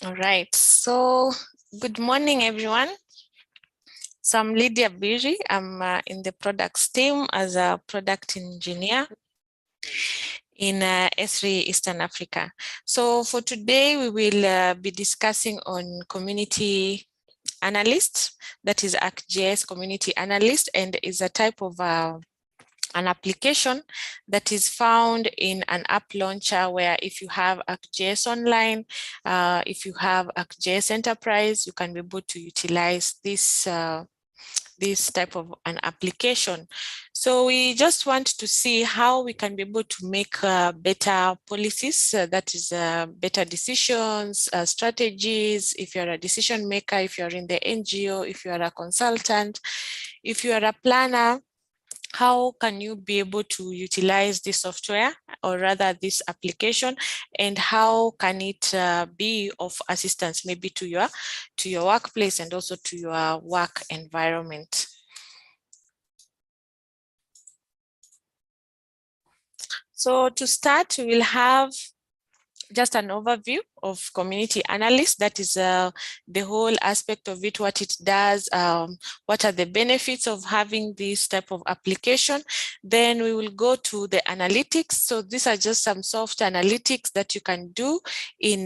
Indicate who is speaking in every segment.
Speaker 1: All right, so good morning, everyone. So I'm Lydia Biri. I'm in the products team as a product engineer in S3 Eastern Africa. So for today, we will be discussing on community analyst, that is ArcGIS community analyst, and is a type of an application that is found in an app launcher where if you have ArcGIS Online, if you have ArcGIS Enterprise, you can be able to utilize this type of an application. So we just want to see how we can be able to make better policies, that is better decisions, strategies. If you're a decision maker, if you're in the NGO, if you are a consultant, if you are a planner, how can you be able to utilize this software, or rather this application, and how can it be of assistance maybe to your workplace and also to your work environment. So to start, we will have just an overview of community analyst. That is the whole aspect of it, what it does, what are the benefits of having this type of application. Then we will go to the analytics. So these are just some soft analytics that you can do in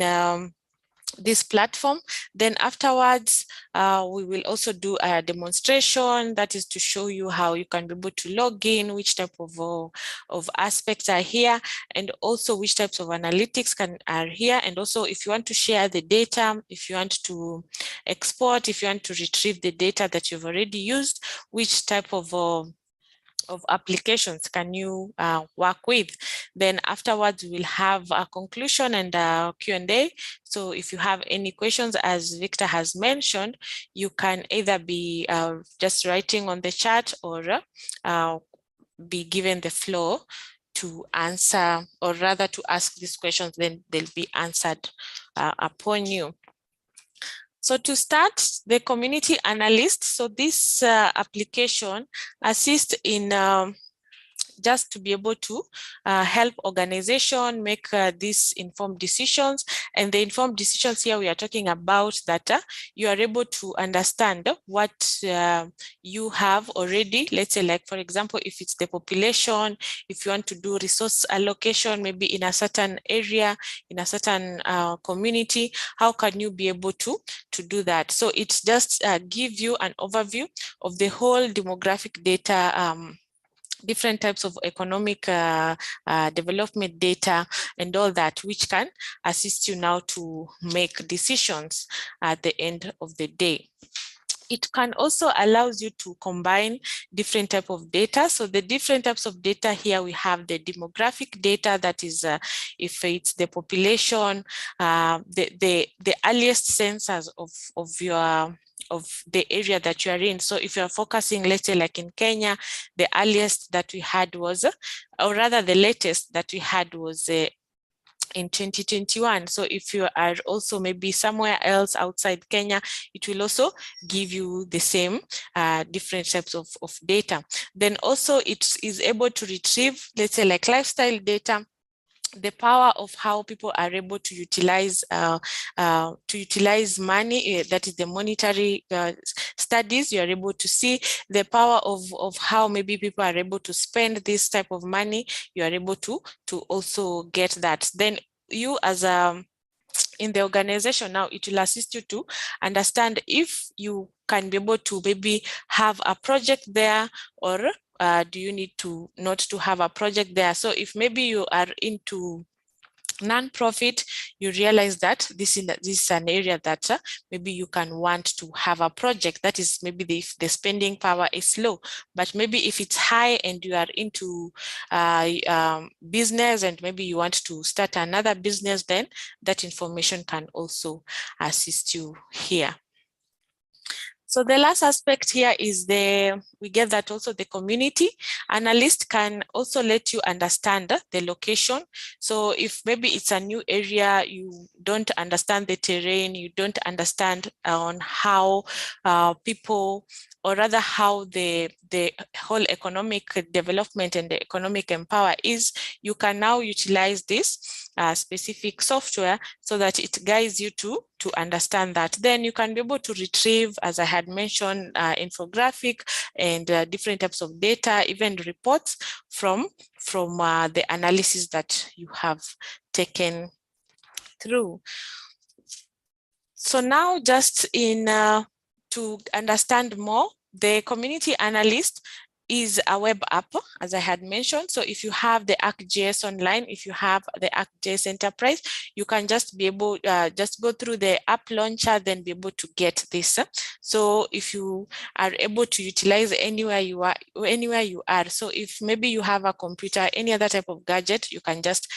Speaker 1: this platform. Then afterwards, we will also do a demonstration, that is to show you how you can be able to log in, which type of aspects are here, and also which types of analytics are here. And also if you want to share the data, if you want to export, if you want to retrieve the data that you've already used, which type of applications can you work with. Then afterwards we'll have a conclusion and a Q&A. So if you have any questions, as Victor has mentioned, you can either be just writing on the chat, or be given the floor to answer, or rather to ask these questions, then they'll be answered upon you. So to start, the community analyst. So this application assists in just to be able to help organization make these informed decisions. And the informed decisions here, we are talking about that you are able to understand what you have already. Let's say, like, for example, if it's the population, if you want to do resource allocation, maybe in a certain area, in a certain community, how can you be able to do that? So it's just give you an overview of the whole demographic data, different types of economic development data and all that, which can assist you now to make decisions at the end of the day. It can also allows you to combine different type of data. So the different types of data here, we have the demographic data, that is if it's the population, the earliest census of the area that you are in. So if you're focusing, let's say like in Kenya, the earliest that we had was, or rather the latest that we had was in 2021. So if you are also maybe somewhere else outside Kenya, it will also give you the same different types of data. Then also it is able to retrieve, let's say, like lifestyle data, the power of how people are able to utilize money, that is the monetary studies. You are able to see the power of how maybe people are able to spend this type of money. You are able to also get that. Then you as in the organization now, it will assist you to understand if you can be able to maybe have a project there, or do you need to not to have a project there. So if maybe you are into non-profit, you realize that this is an area that maybe you can want to have a project. That is maybe the spending power is low, but maybe if it's high and you are into business and maybe you want to start another business, then that information can also assist you here. So the last aspect here is we get that also the community analyst can also let you understand the location. So if maybe it's a new area, you don't understand the terrain, you don't understand on how people, or rather how the whole economic development and the economic empower is, you can now utilize this specific software so that it guides you to understand that. Then you can be able to retrieve, as I had mentioned, infographic and different types of data, even reports from the analysis that you have taken through. So now, just to understand more, the Community Analyst is a web app, as I had mentioned. So if you have the ArcGIS online, if you have the ArcGIS Enterprise, you can just be able, just go through the app launcher, then be able to get this. So if you are able to utilize anywhere you are, so if maybe you have a computer, any other type of gadget, you can just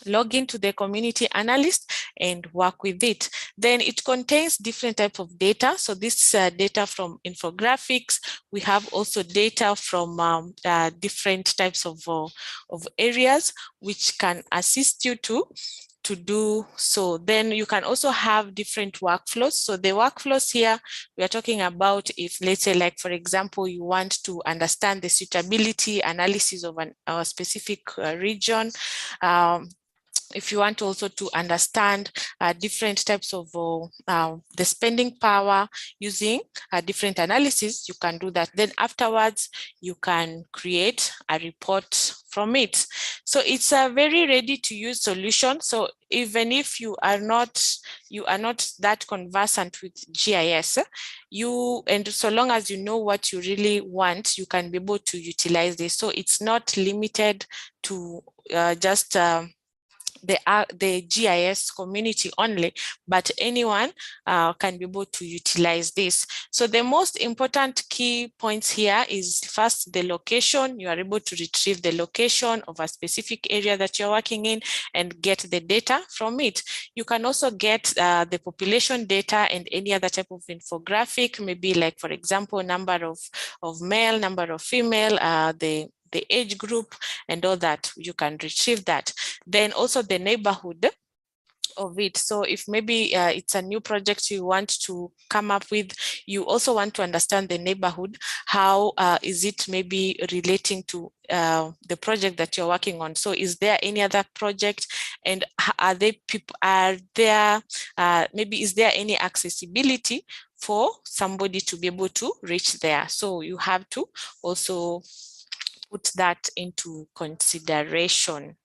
Speaker 1: log into the Community Analyst and work with it. Then it contains different types of data. So this data from infographics. We have also data from different types of areas, which can assist you to do so. Then you can also have different workflows. So the workflows here, we are talking about if, let's say, like, for example, you want to understand the suitability analysis of a specific region. If you want also to understand different types of the spending power using different analysis, you can do that. Then afterwards, you can create a report from it. So it's a very ready to use solution. So even if you are not that conversant with GIS, and so long as you know what you really want, you can be able to utilize this. So it's not limited to just the GIS community only, but anyone can be able to utilize this. So the most important key points here is first the location. You are able to retrieve the location of a specific area that you're working in and get the data from it. You can also get the population data and any other type of infographic, maybe like, for example, number of male, number of female, the age group and all that. You can retrieve that. Then also the neighborhood of it. So if maybe it's a new project you want to come up with, you also want to understand the neighborhood. How is it maybe relating to the project that you're working on? So is there any other project, and maybe is there any accessibility for somebody to be able to reach there? So you have to also put that into consideration.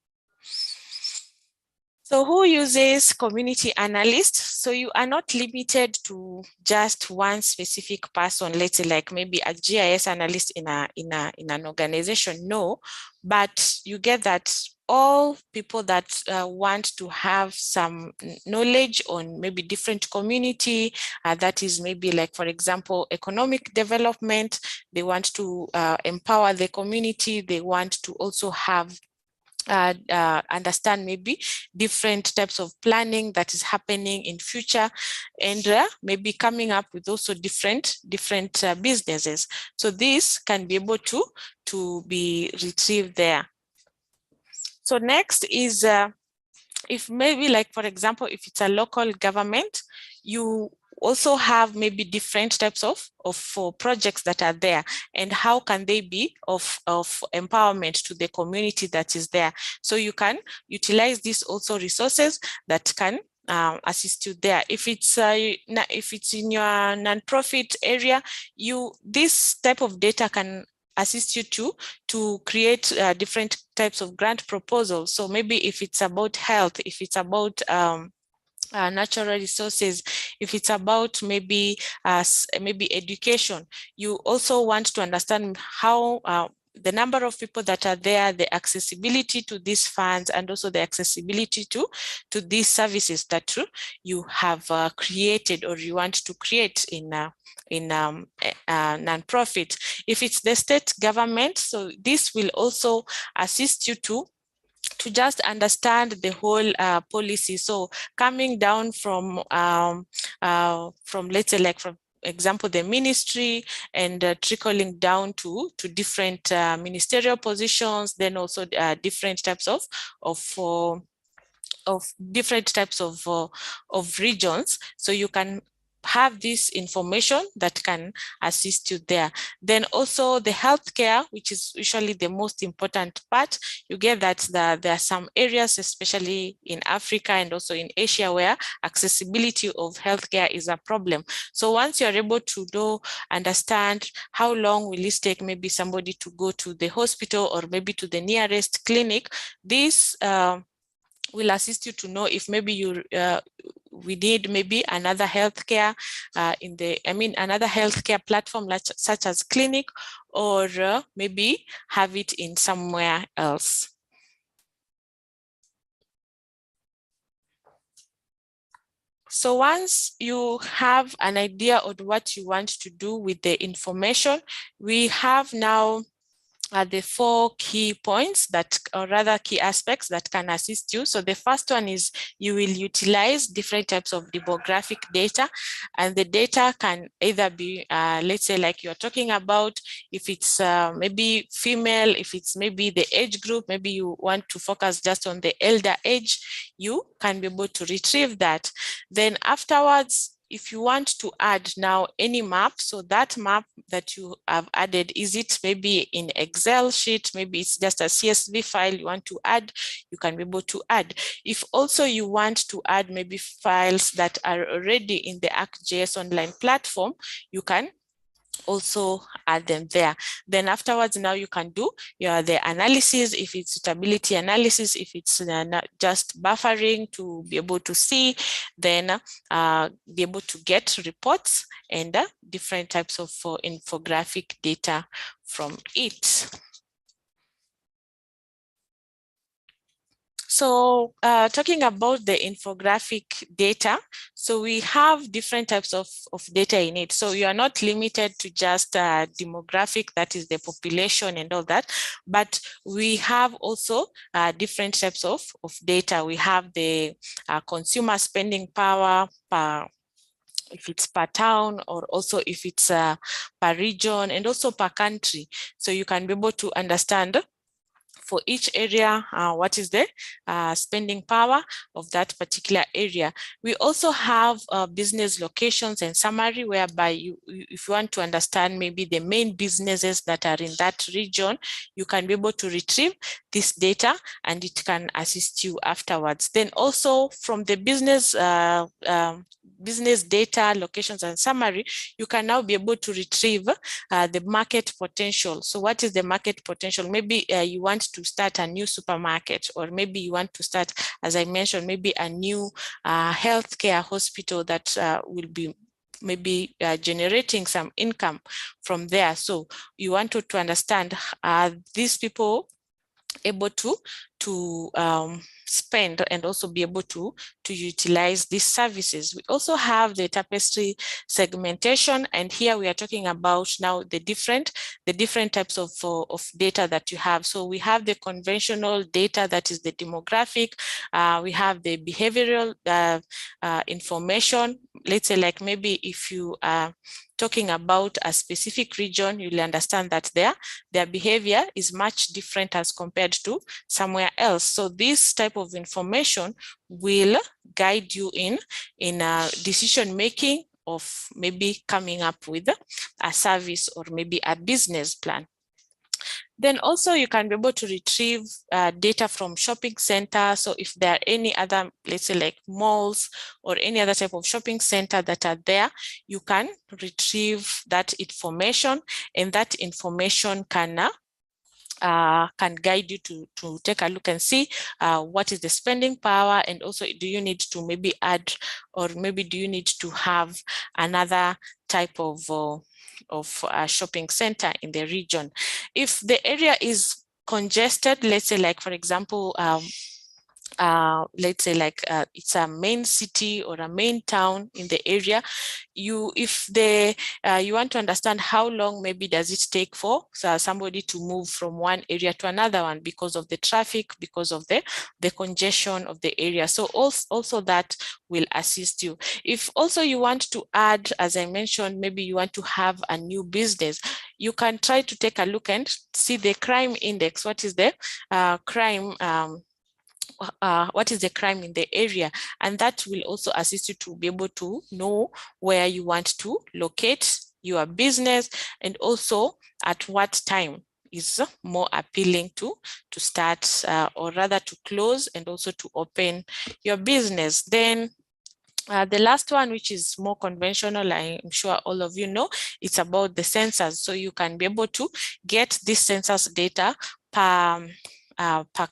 Speaker 1: So who uses Community Analyst? So you are not limited to just one specific person, let's say like maybe a GIS analyst in an organization. No, but you get that all people that want to have some knowledge on maybe different community, that is maybe like, for example, economic development, they want to empower the community, they want to also have understand maybe different types of planning that is happening in future, and maybe coming up with also different businesses. So this can be able to be retrieved there. So next is if maybe like, for example, if it's a local government, you also have maybe different types of projects that are there, and how can they be of empowerment to the community that is there. So you can utilize these also resources that can assist you there. If it's in your nonprofit area, this type of data can assist you to create different types of grant proposals. So maybe if it's about health, if it's about natural resources, if it's about maybe education, you also want to understand how the number of people that are there, the accessibility to these funds, and also the accessibility to these services that you have created or you want to create in nonprofit. If it's the state government, so this will also assist you to just understand the whole policy. So coming down from let's say like, from example, the ministry, and trickling down to different ministerial positions, then also different types of different types of regions. So you can have this information that can assist you there. Then also the healthcare, which is usually the most important part. You get that there are some areas, especially in Africa and also in Asia, where accessibility of healthcare is a problem. So once you're able to understand how long will it take maybe somebody to go to the hospital or maybe to the nearest clinic, this will assist you to know if maybe we need maybe another healthcare another healthcare platform such as clinic, or maybe have it in somewhere else. So once you have an idea of what you want to do with the information, we have now the 4 key points that, or rather key aspects that can assist you. So the first one is you will utilize different types of demographic data, and the data can either be, let's say, like you're talking about, if it's maybe female, if it's maybe the age group, maybe you want to focus just on the elder age, you can be able to retrieve that. Then afterwards, if you want to add now any map, so that map that you have added, is it maybe in Excel sheet, maybe it's just a CSV file you want to add, you can be able to add. If also you want to add maybe files that are already in the ArcGIS online platform, you can also add them there. Then afterwards, now you can do the analysis, if it's suitability analysis, if it's just buffering to be able to see, then be able to get reports and different types of infographic data from it. So talking about the infographic data, so we have different types of data in it. So you are not limited to just demographic, that is the population and all that, but we have also different types of data. We have the consumer spending power if it's per town, or also if it's per region, and also per country. So you can be able to understand for each area, what is the spending power of that particular area. We also have business locations and summary, whereby if you want to understand maybe the main businesses that are in that region, you can be able to retrieve this data and it can assist you afterwards. Then also from the business data, locations and summary, you can now be able to retrieve the market potential. So what is the market potential? Maybe you want to start a new supermarket, or maybe you want to start, as I mentioned, maybe a new healthcare hospital that will be maybe generating some income from there. So you want to understand, are these people able to spend and also be able to utilize these services. We also have the tapestry segmentation, and here we are talking about now the different types of data that you have. So we have the conventional data, that is the demographic. We have the behavioral information. Let's say, like maybe if you are talking about a specific region, you'll understand that their behavior is much different as compared to somewhere else. So this type of information will guide you in decision making of maybe coming up with a service or maybe a business plan. Then also you can be able to retrieve data from shopping centers. So if there are any other, let's say like malls or any other type of shopping center that are there, you can retrieve that information, and that information can guide you to take a look and see what is the spending power, and also do you need to maybe add, or maybe do you need to have another type of shopping center in the region. If the area is congested, let's say like, for example, let's say like it's a main city or a main town in the area, you want to understand how long maybe does it take for somebody to move from one area to another one because of the traffic, because of the congestion of the area. So also that will assist you. If also you want to add, as I mentioned, maybe you want to have a new business, you can try to take a look and see the crime index. What is the crime what is the crime in the area, and that will also assist you to be able to know where you want to locate your business, and also at what time is more appealing to start or rather to close and also to open your business. Then the last one, which is more conventional, I'm sure all of you know, it's about the census. So you can be able to get this census data per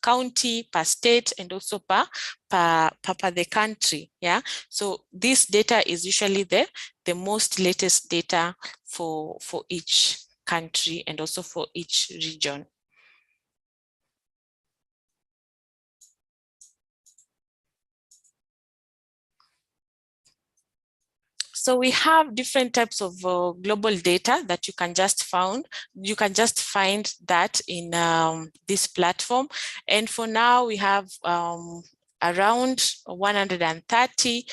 Speaker 1: county, per state, and also per the country. Yeah. So this data is usually the most latest data for each country and also for each region. So we have different types of global data that you can just find. You can just find that in this platform. And for now, we have around 130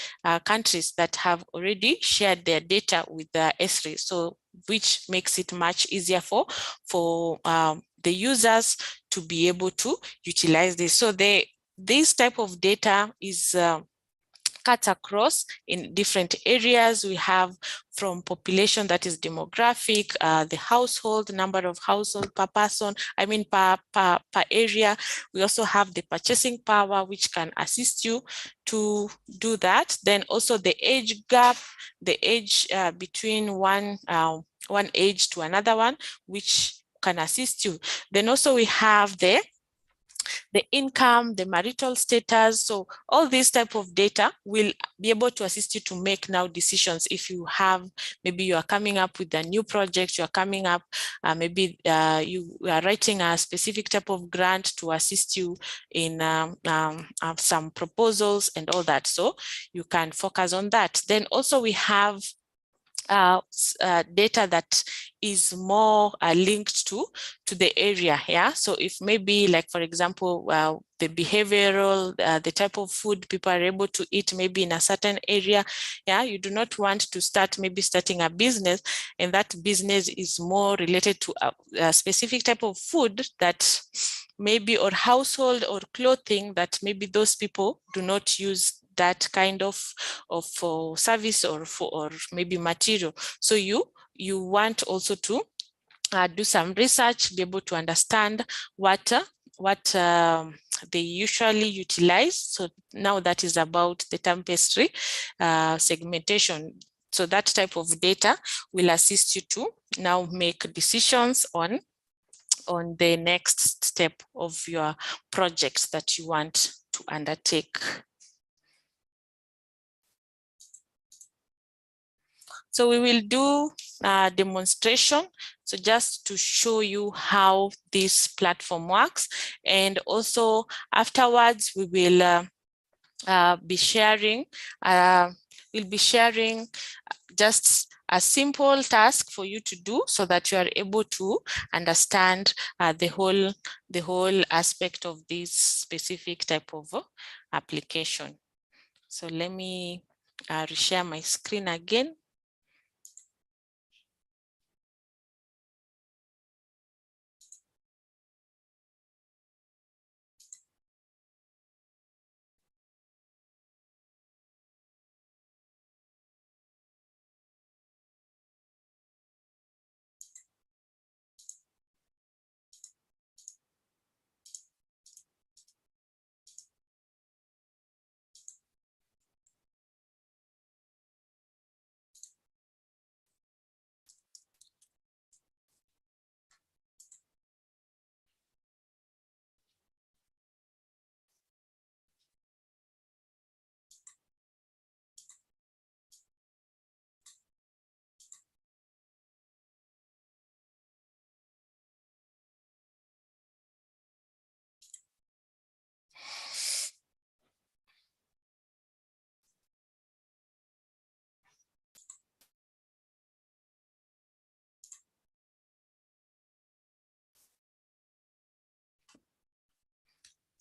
Speaker 1: countries that have already shared their data with the Esri. So which makes it much easier for the users to be able to utilize this. So this type of data is cuts across in different areas. We have from population, that is demographic, the household, number of household per person, I mean per area. We also have the purchasing power, which can assist you to do that. Then also the age gap, the age between one age to another one, which can assist you. Then also we have the income, the marital status. So all these type of data will be able to assist you to make now decisions. If you have, maybe you are coming up with a new project, you are coming up, maybe you are writing a specific type of grant to assist you in some proposals and all that. So you can focus on that. Then also we have data that is more linked to the area. Yeah. So if maybe, like for example, the behavioral, the type of food people are able to eat maybe in a certain area. Yeah. You do not want to start maybe starting a business, and that business is more related to a specific type of food that maybe, or household or clothing that maybe those people do not use that kind of service or maybe material. So you want also to do some research, be able to understand what they usually utilize. So now that is about the tapestry segmentation. So that type of data will assist you to now make decisions on the next step of your projects that you want to undertake. So we will do a demonstration, so just to show you how this platform works. And also afterwards, we will be sharing, just a simple task for you to do, so that you are able to understand the whole aspect of this specific type of application. So let me reshare my screen again.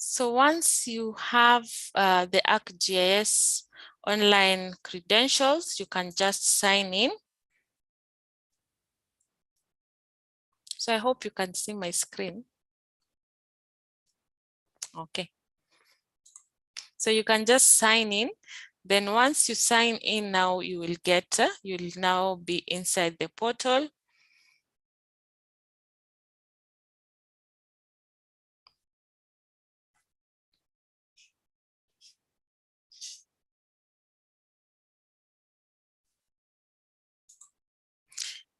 Speaker 1: So once you have the ArcGIS online credentials, you can just sign in. So I hope you can see my screen. Okay. So you can just sign in. Then once you sign in, now you will get, you'll now be inside the portal.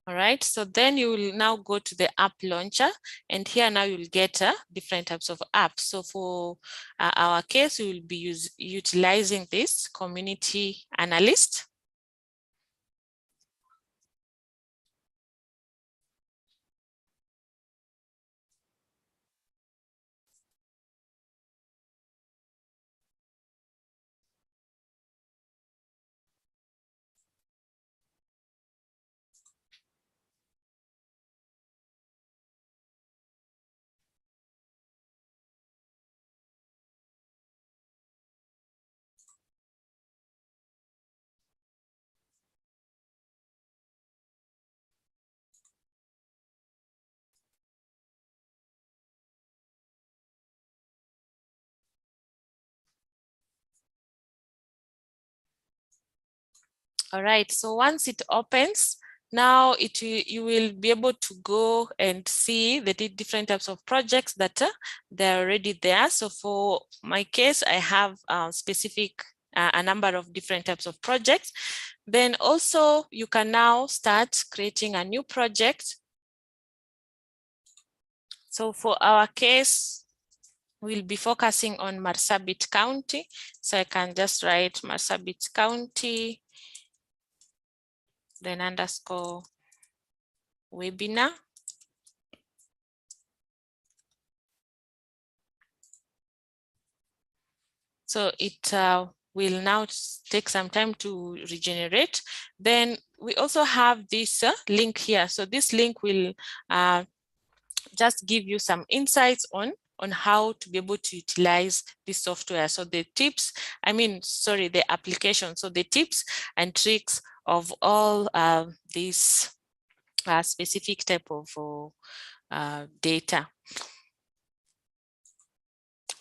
Speaker 1: All right, so then you will now go to the app launcher, and here now you'll get different types of apps. So for our case, we will be utilizing this community analyst. All right, so once it opens, now you will be able to go and see the different types of projects that they're already there. So for my case, I have a number of different types of projects. Then also you can now start creating a new project. So for our case, we'll be focusing on Marsabit County. So I can just write Marsabit County, then underscore webinar. So it will now take some time to regenerate. Then we also have this link here. So this link will just give you some insights on how to be able to utilize this software. So the tips, the application. So the tips and tricks of all these specific type of data.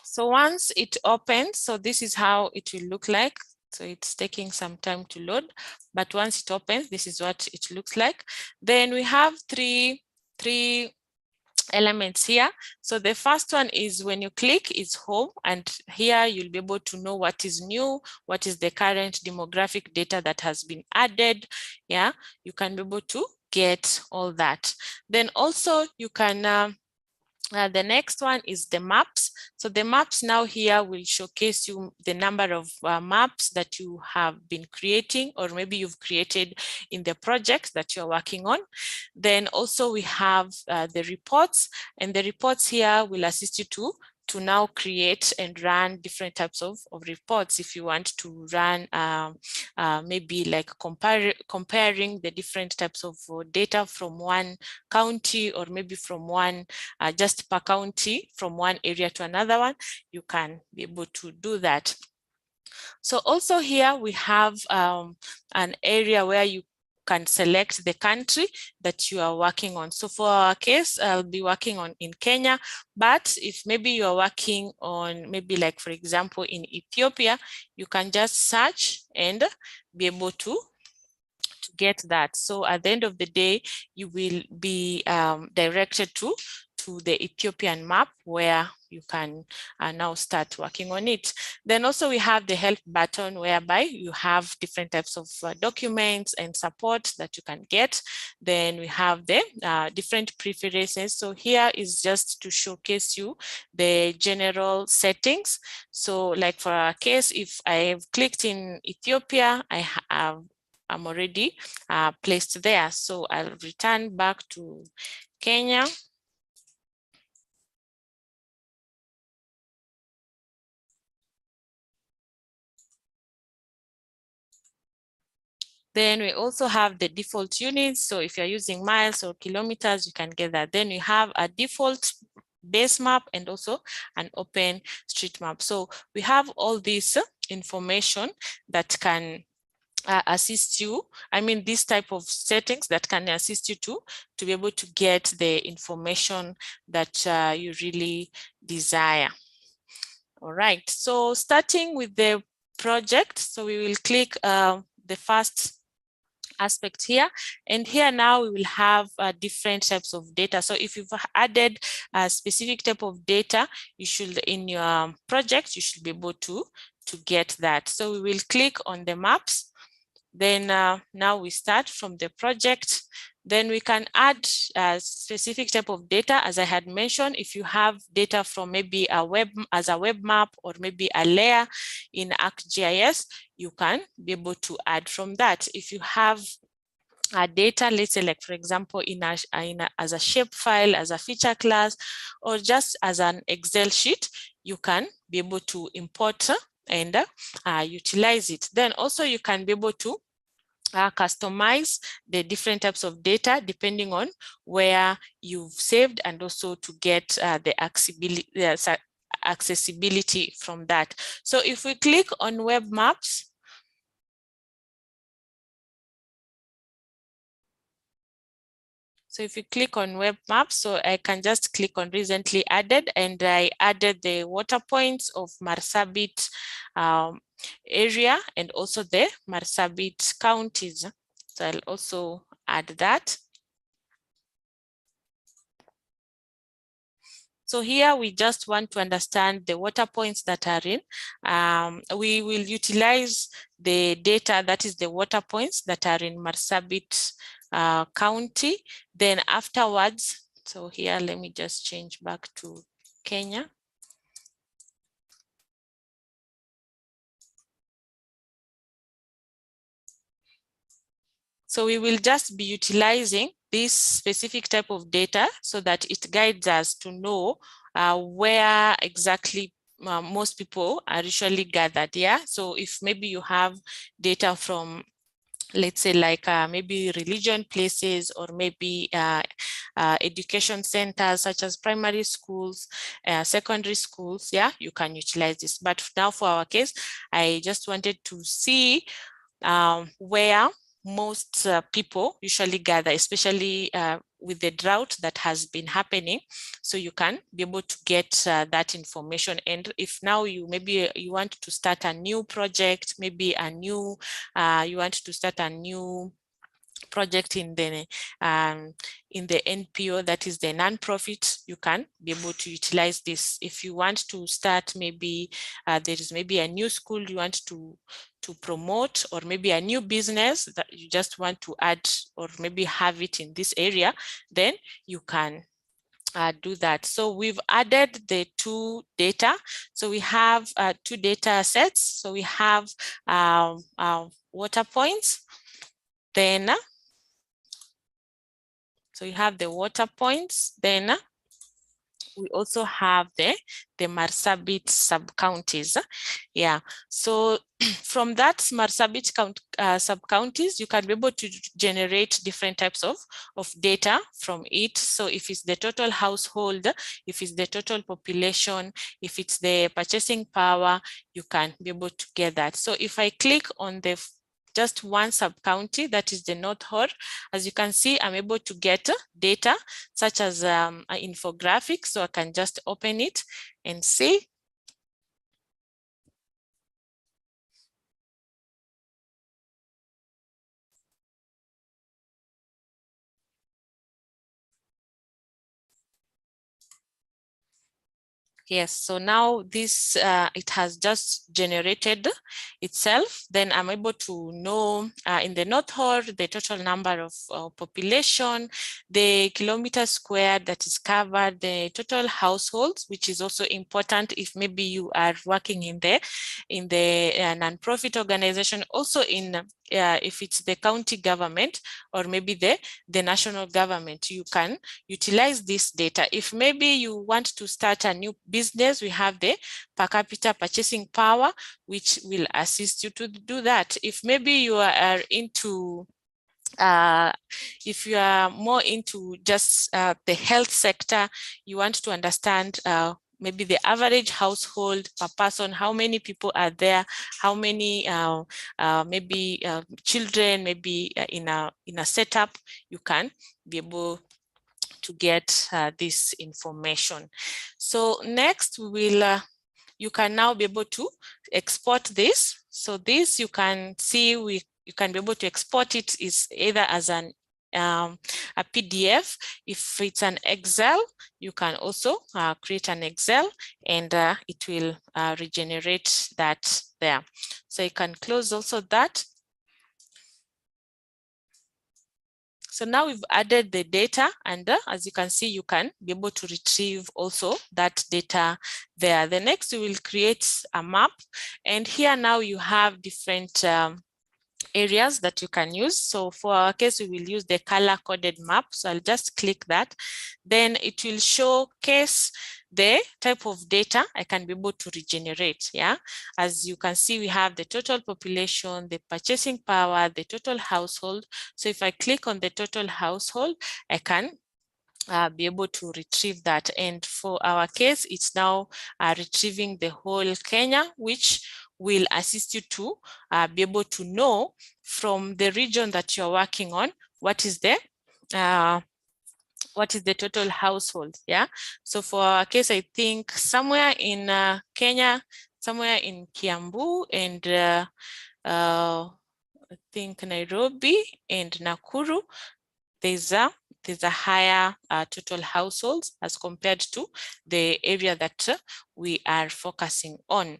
Speaker 1: So once it opens, so this is how it will look like. So it's taking some time to load, but once it opens, this is what it looks like. Then we have three elements here. So the first one is when you click is home, and here you'll be able to know what is new, what is the current demographic data that has been added. Yeah, you can be able to get all that. Then also you can the next one is the maps. So the maps now here will showcase you the number of maps that you have been creating, or maybe you've created in the project that you're working on. Then also we have the reports, and the reports here will assist you to now create and run different types of reports. If you want to run maybe like comparing the different types of data from one county, or maybe from one just per county, from one area to another one, you can be able to do that. So also here we have an area where you can select the country that you are working on. So for our case, I'll be working on in Kenya, but if maybe you are working on maybe like, for example, in Ethiopia, you can just search and be able to get that. So at the end of the day, you will be directed to the Ethiopian map, where you can now start working on it. Then also we have the help button, whereby you have different types of documents and support that you can get. Then we have the different preferences. So here is just to showcase you the general settings. So like for our case, if I have clicked in Ethiopia, I'm already placed there. So I'll return back to Kenya. Then we also have the default units. So if you're using miles or kilometers, you can get that. Then you have a default base map and also an open street map. So we have all this information that can assist you. This type of settings that can assist you to be able to get the information that you really desire. All right, so starting with the project, so we will click the first aspect here, and here now we will have different types of data. So if you've added a specific type of data, you should, in your project, you should be able to get that. So we will click on the maps. Then now we start from the project. Then we can add a specific type of data. As I had mentioned, if you have data from maybe a web map or maybe a layer in ArcGIS, you can be able to add from that. If you have data, let's say like for example as a shape file, as a feature class, or just as an Excel sheet, you can be able to import and utilize it. Then also you can be able to customize the different types of data depending on where you've saved, and also to get the accessibility from that. So if we click on web maps, so if you click on web maps, so I can just click on recently added, and I added the water points of Marsabit area and also the Marsabit counties. So I'll also add that. So here we just want to understand the water points that are in. We will utilize the data, that is the water points that are in Marsabit County. Then afterwards, so here, let me just change back to Kenya. So we will just be utilizing this specific type of data so that it guides us to know where exactly most people are usually gathered. Yeah. So if maybe you have data from, let's say like maybe religion places, or maybe education centers such as primary schools, secondary schools, yeah, you can utilize this. But now for our case, I just wanted to see where most people usually gather, especially with the drought that has been happening. So you can be able to get that information. And if now you maybe you want to start a new project, maybe a new, you want to start a new project in the NPO, that is the non-profit, you can be able to utilize this. If you want to start, maybe there is maybe a new school you want to promote, or maybe a new business that you just want to add or maybe have it in this area, then you can do that. So we've added the two data. So we have two data sets. So we have water points, then so you have the water points, then we also have the Marsabit sub-counties. Yeah, so from that Marsabit sub-counties, you can be able to generate different types of data from it. So if it's the total household, if it's the total population, if it's the purchasing power, you can be able to get that. So if I click on the just one sub-county, that is the North Horr, as you can see, I'm able to get data such as an infographic. So I can just open it and see. Yes, so now this, it has just generated itself. Then I'm able to know in the North Horr, the total number of population, the kilometers squared that is covered, the total households, which is also important if maybe you are working in the non-profit organization, also in if it's the county government or maybe the national government, you can utilize this data. If maybe you want to start a new business, we have the per capita purchasing power, which will assist you to do that. If maybe you are into if you are more into just the health sector, you want to understand maybe the average household per person, how many people are there, how many maybe children, maybe in a setup, you can be able to get this information. So next we will you can now be able to export this. So this you can see, you can be able to export it is either as a PDF. If it's an Excel, you can also create an Excel, and it will regenerate that there. So you can close also that. So now we've added the data, and as you can see, you can be able to retrieve also that data there. The next, we will create a map, and here now you have different areas that you can use. So for our case, we will use the color coded map. So I'll just click that. Then it will showcase the type of data I can be able to regenerate. Yeah, as you can see, we have the total population, the purchasing power, the total household. So if I click on the total household, I can be able to retrieve that. And for our case, it's now retrieving the whole Kenya, which will assist you to be able to know from the region that you're working on, what is the total household. Yeah, so for our case, I think somewhere in Kenya, somewhere in Kiambu, and I think Nairobi and Nakuru, there's a higher total households as compared to the area that we are focusing on.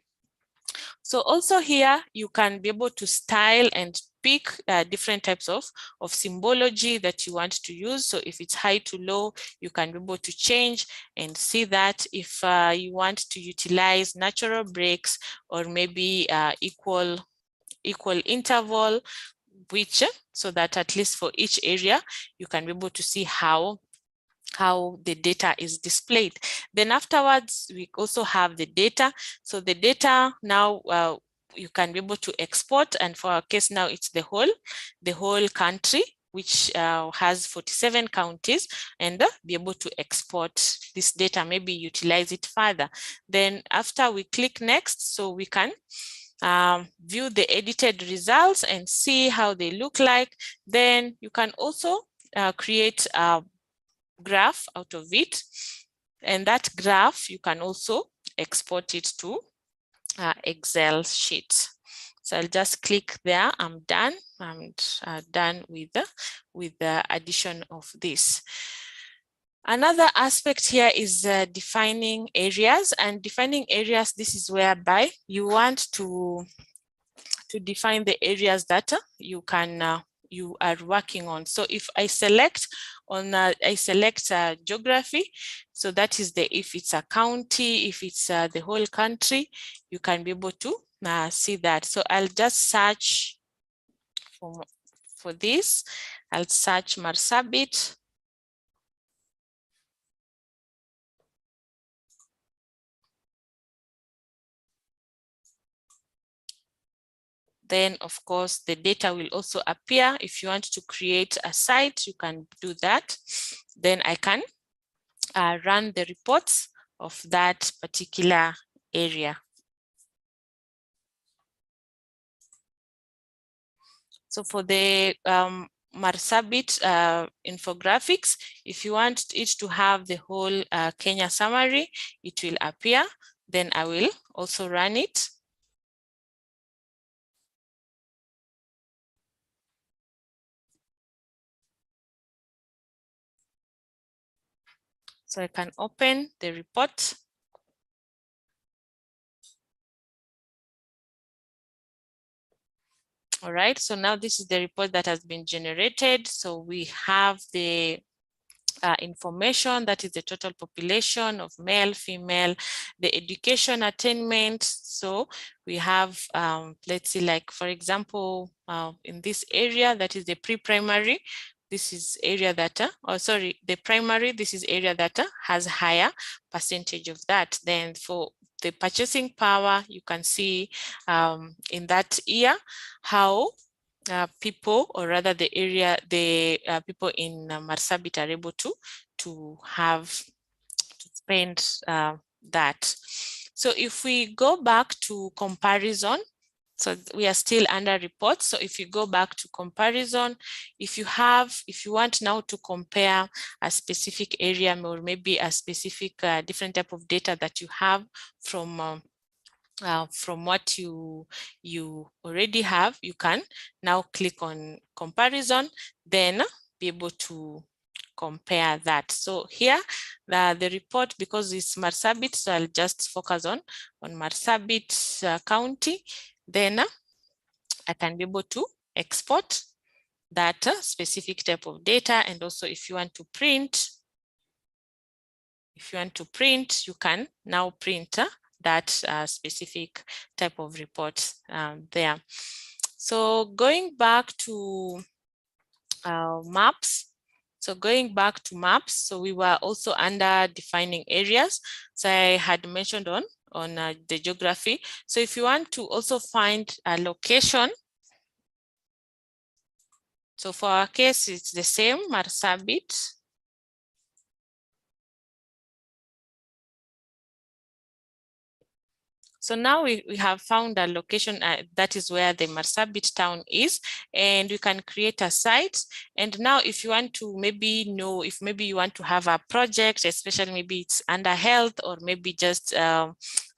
Speaker 1: So also here, you can be able to style and pick different types of symbology that you want to use. So if it's high to low, you can be able to change and see that. If you want to utilize natural breaks, or maybe equal interval, which so that at least for each area, you can be able to see how the data is displayed. Then afterwards, we also have the data. So the data now you can be able to export, and for our case now, it's the whole country, which has 47 counties, and be able to export this data, maybe utilize it further. Then after we click next, so we can view the edited results and see how they look like. Then you can also create a graph out of it, and that graph you can also export it to Excel sheet. So I'll just click there. I'm done. I'm done with the addition of this. Another aspect here is defining areas, and defining areas, this is whereby you want to define the areas that you are working on. So if I select geography, so that is if it's a county, if it's the whole country, you can be able to see that. So I'll just search for this. I'll search Marsabit. Then, of course, the data will also appear. If you want to create a site, you can do that. Then I can run the reports of that particular area. So for the Marsabit infographics, if you want it to have the whole Kenya summary, it will appear. Then I will also run it. So I can open the report. All right, so now this is the report that has been generated. So we have the information, that is the total population of male, female, the education attainment. So we have, let's see, like for example, in this area, that is the pre-primary, this is area that, the primary, this is area that has higher percentage of that. Then for the purchasing power, you can see in that year how people, or rather the area, the people in Marsabit are able to spend that. So if we go back to comparison, so we are still under reports. So if you go back to comparison, if you want now to compare a specific area, or maybe a specific different type of data that you have from from what you already have, you can now click on comparison, then be able to compare that. So here, the report, because it's Marsabit, so I'll just focus on Marsabit County. Then I can be able to export that specific type of data. And also if you want to print, you can now print that specific type of report there. So going back to maps. So going back to maps, so we were also under defining areas. So I had mentioned on the geography. So if you want to also find a location, so for our case, it's the same, Marsabit. So now we have found a location that is where the Marsabit town is, and we can create a site. And now if you want to maybe know if maybe you want to have a project, especially maybe it's under health or maybe just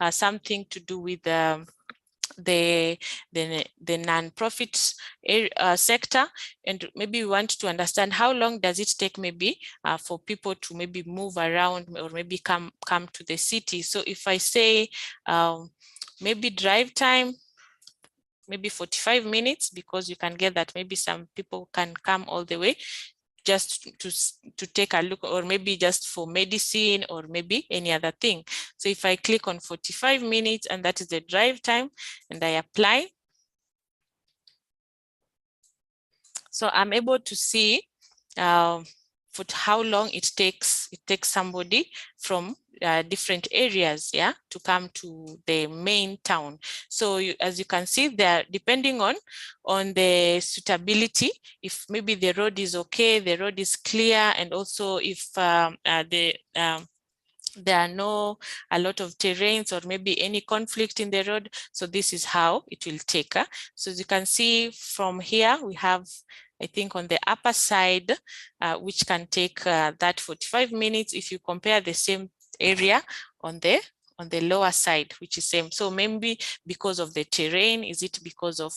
Speaker 1: something to do with the non-profit sector, and maybe we want to understand how long does it take maybe for people to maybe move around or maybe come to the city. So if I say maybe drive time, maybe 45 minutes, because you can get that maybe some people can come all the way just to take a look, or maybe just for medicine or maybe any other thing. So if I click on 45 minutes and that is the drive time and I apply, so I'm able to see for how long it takes somebody from different areas, yeah, to come to the main town. So as you can see there, depending on the suitability, if maybe the road is okay, the road is clear, and also if there are no a lot of terrains or maybe any conflict in the road. So this is how it will take. So as you can see from here, we have, I think on the upper side, which can take that 45 minutes if you compare the same area on the lower side, which is same. So maybe because of the terrain, is it because of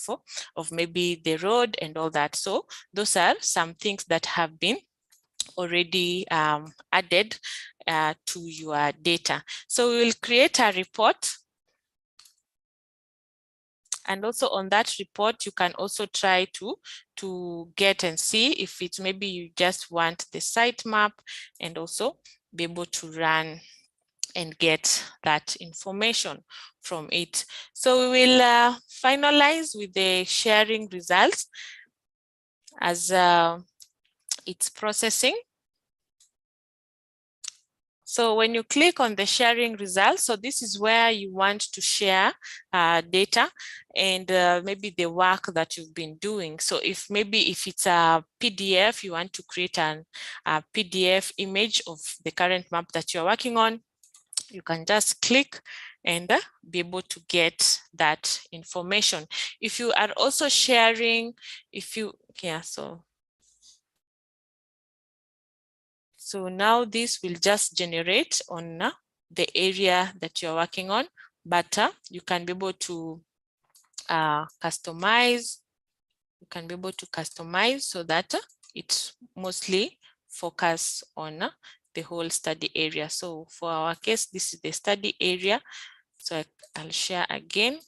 Speaker 1: maybe the road and all that? So those are some things that have been already added to your data. So we will create a report. And also on that report, you can also try to get and see if it's maybe you just want the site map and also be able to run and get that information from it. So we will finalize with the sharing results as it's processing. So when you click on the sharing results, so this is where you want to share data and maybe the work that you've been doing. So if it's a PDF, you want to create a PDF image of the current map that you're working on, you can just click and be able to get that information. If you are also sharing, so now this will just generate on the area that you're working on, but you can be able to customize. You can be able to customize so that it's mostly focused on the whole study area. So for our case, this is the study area. So I'll share again.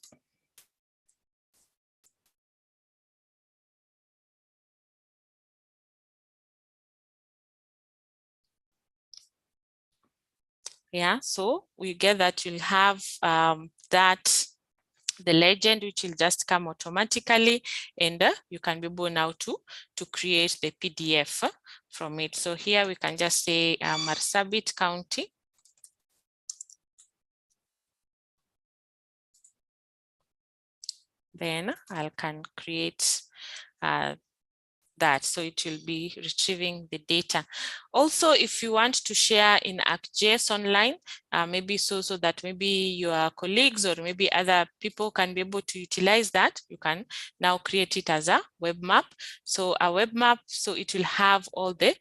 Speaker 1: Yeah, so we get that you'll have the legend, which will just come automatically, and you can be able now to create the PDF from it. So here we can just say Marsabit County. Then I can create that. So it will be retrieving the data. Also, if you want to share in ArcGIS online, maybe so that maybe your colleagues or maybe other people can be able to utilize that, you can now create it as a web map. So a web map, so it will have all the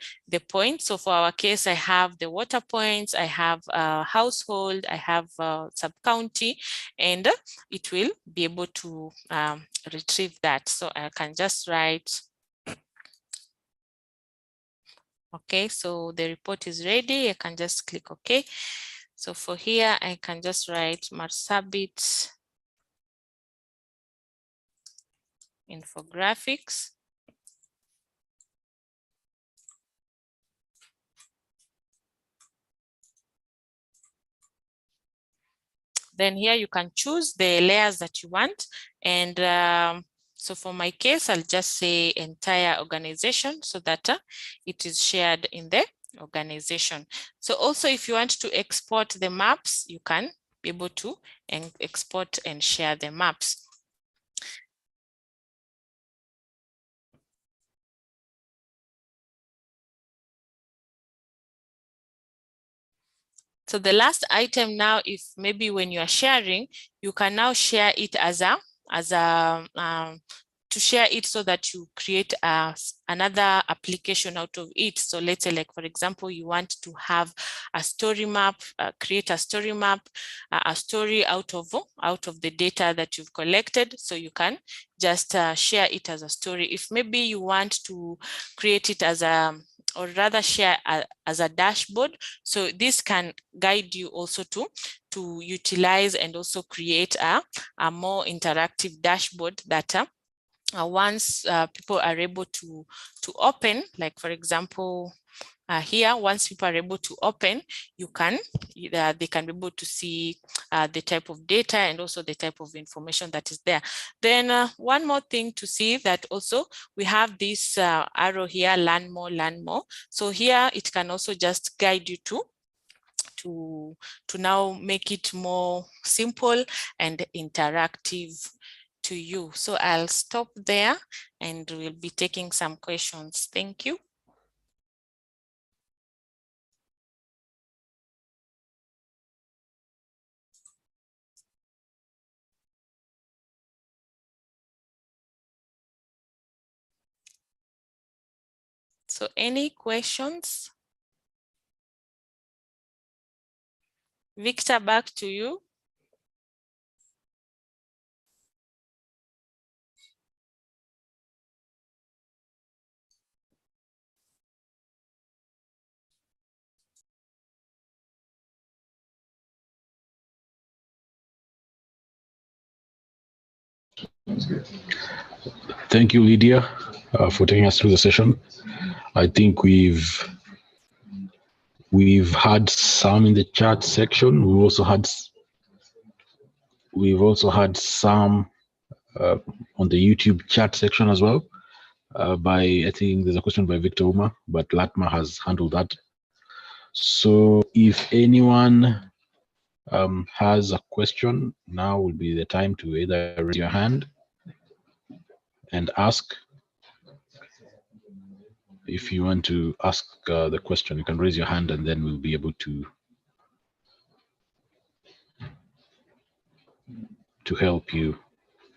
Speaker 1: points. So for our case, I have the water points, I have a household, I have a sub-county, and it will be able to retrieve that. So I can just write, okay, so the report is ready. I can just click OK. So for here, I can just write Marsabit infographics. Then here you can choose the layers that you want. And so for my case, I'll just say entire organization so that it is shared in the organization. So also if you want to export the maps, you can be able to export and share the maps. So the last item now, if maybe when you are sharing, you can now share it to share it so that you create another application out of it. So let's say, like, for example, you want to have a story map, create a story map, a story out of the data that you've collected. So you can just share it as a story. If maybe you want to create it as or rather share as a dashboard. So this can guide you also to utilize and also create a more interactive dashboard that once people are able to open, like for example, here, once people are able to open, they can be able to see the type of data and also the type of information that is there. Then one more thing to see that also we have this arrow here, learn more, learn more. So here it can also just guide you to now make it more simple and interactive to you. So I'll stop there and we'll be taking some questions. Thank you. So any questions? Victor, back to you.
Speaker 2: Thank you, Lydia, for taking us through the session. I think we've had some in the chat section. We've also had some on the YouTube chat section as well. I think there's a question by Victor Uma, but Latma has handled that. So if anyone has a question, now will be the time to either raise your hand and ask. If you want to ask the question, you can raise your hand and then we'll be able to help you